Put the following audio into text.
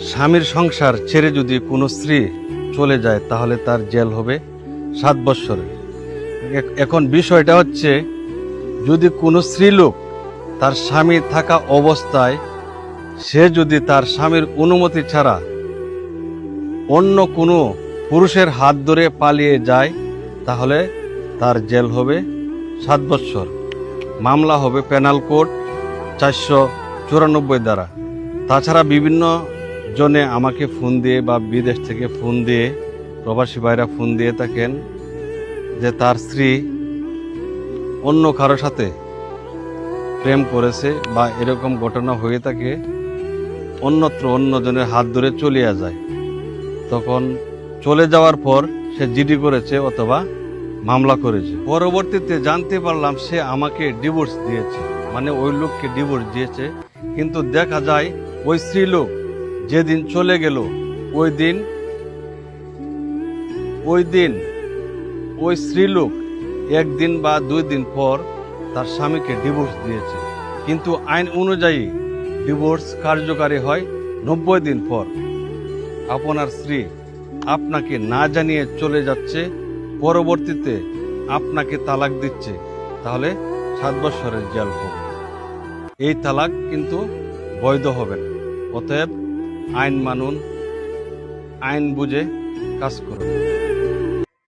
স্বামীর সংসার ছেড়ে যদি কোনো স্ত্রী চলে যায় তাহলে তার জেল হবে 7 বৎসরের। এখন বিষয়টা হচ্ছে, যদি কোনো স্ত্রীলোক তার স্বামী থাকা অবস্থায় সে যদি তার স্বামীর অনুমতি ছাড়া অন্য কোনো পুরুষের হাত ধরে পালিয়ে যায় তাহলে তার জেল হবে 7 বৎসর। মামলা হবে পেনাল কোড 494 দ্বারা। তাছাড়া বিভিন্ন জনে আমাকে ফোন দিয়ে বা বিদেশ থেকে ফোন দিয়ে, প্রবাসী ভাইরা ফোন দিয়ে থাকেন যে তার স্ত্রী অন্য কারো সাথে প্রেম করেছে বা এরকম ঘটনা হয়ে থাকে, অন্যত্র অন্যজনের হাত ধরে চলিয়া যায়। তখন চলে যাওয়ার পর সে জিডি করেছে অথবা মামলা করেছে। পরবর্তীতে জানতে পারলাম সে আমাকে ডিভোর্স দিয়েছে, মানে ওই লোককে ডিভোর্স দিয়েছে। কিন্তু দেখা যায় ওই স্ত্রীলোক যেদিন চলে গেল ওই দিন ওই স্ত্রীলোক 1 দিন বা 2 দিন পর তার স্বামীকে ডিভোর্স দিয়েছে। কিন্তু আইন অনুযায়ী ডিভোর্স কার্যকারী হয় 90 দিন পর। আপনার স্ত্রী আপনাকে না জানিয়ে চলে যাচ্ছে, পরবর্তীতে আপনাকে তালাক দিচ্ছে, তাহলে 7 বৎসরের জেল হবে। এই তালাক কিন্তু বৈধ হবে না। অতএব আইন মানুন, আইন বুঝে কাজ করুন।